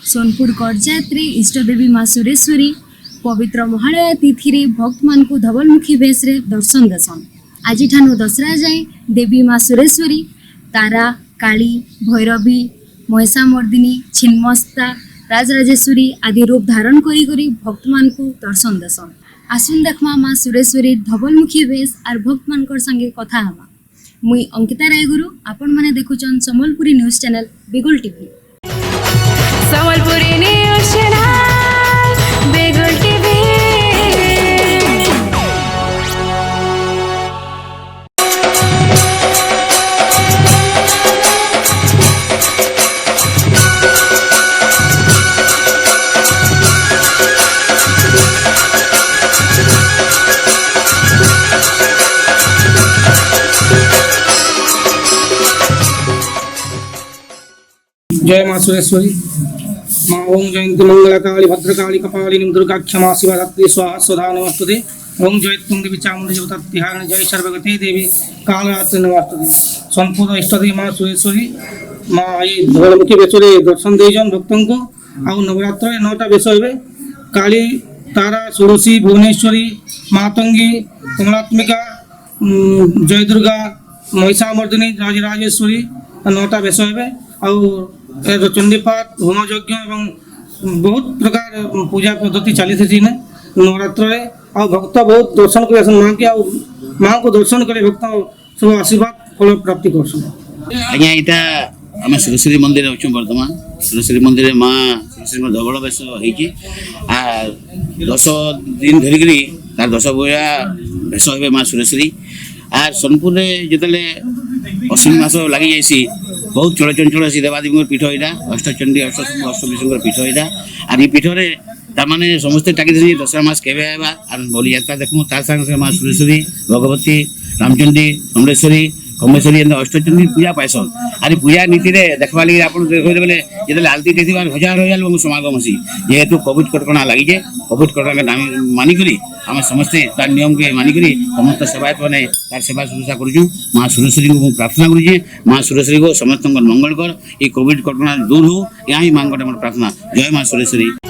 सोनपुर गड़जात्री इष्टदेवी माँ सुरेश्वरी पवित्र महालया तिथि रे भक्त मान को धवलमुखी भेष रे दर्शन देसन। आज ठानु दसरा जाए देवी माँ सुरेश्वरी तारा काली भैरवी महिषामर्दिनी छिन्मस्ता राजराजेश्वरी आदि रूप धारण करी भक्त मान को दर्शन देसन। आसुन देखमा माँ सुरेश्वरी धवलमुखी भेष आर भक्त मानकर संगे कथा हमा। मुई अंकिता रायगुरु आपण माने देखुचन संबलपुरी न्यूज चैनल बिगुल टीवी। संबलपुरी न्यूज चैनल बिगुल टीवी। जय माँ सुरेश्वरी माँ ओं जयंती मंगला काली भद्रकाली कपालिनी दुर्गाक्षमा शिवधात्री स्वाहा स्वधा नमस्तुते ओं जयत्वं देवी चामुंडी जगत्तिहारिणी जय सर्वगते देवी कालरात्रि नमस्तुते। सोनपुर इष्टदेवी माँ सुरेश्वरी माँ ये धवलमुखी बेचरे दर्शन देजन भक्तों को आउ नवरात्र 9टा बेस हे काली तारा षोडशी भुवनेश्वरी मातंगी कमलात्मिका जय दुर्गा महिषामर्दिनी राजराजेश्वरी 9टा बेस हे आउ चंडीपाठ होम यज्ञ एवं बहुत प्रकार पूजा पद्धति चली थी नवरात्र आ भक्त बहुत दर्शन कर माँ के माँ को दर्शन कर भक्त सब आशीर्वाद फल प्राप्ति कर। आज्ञा यहाँ आम सुरेश्वरी मंदिर अच्छे बर्तमान सुरेश्वरी मंदिर माँ सुरेश्वरी धवल बेस हो 10 दिन धरिकी तार 10 बया बेस हे माँ सुरेश्वरी आर सोनपुर जिते अश्विनी मास लगी जाइसी बहुत चलचंचल से देवादेवी पीठ यहाँ अष्टचंडी अष्टविशंकर पीठ यहाँ आर ये पीठरे तार समस्ते टाकी दसरा मास केवे आवा आर बोली यात्रा देखूँ तार संगे माँ सुरेश्वरी भगवती रामचंडी समलेश्वरी कमेश्वरी अष्टचंडी पूजा पाइसन आर पूजा नीति देखवा लगे आप बोले जो आलती हजार हजार लोग समागम होसी जेहेतु कोविड कटकणा लगी जाए कोविड कटकणा मानिक आम समस्ते तार नियम के मानिक समस्त सेवायत मैंने तार सेवा शुश्रूषा करुँ माँ सुरेश्वरी को प्रार्थना करुचे माँ सुरेश्वरी को समस्त मंगल कर ये कोविड कटकणा दूर हो यहाँ ही माँ प्रार्थना। जय माँ सुरेश्वरी।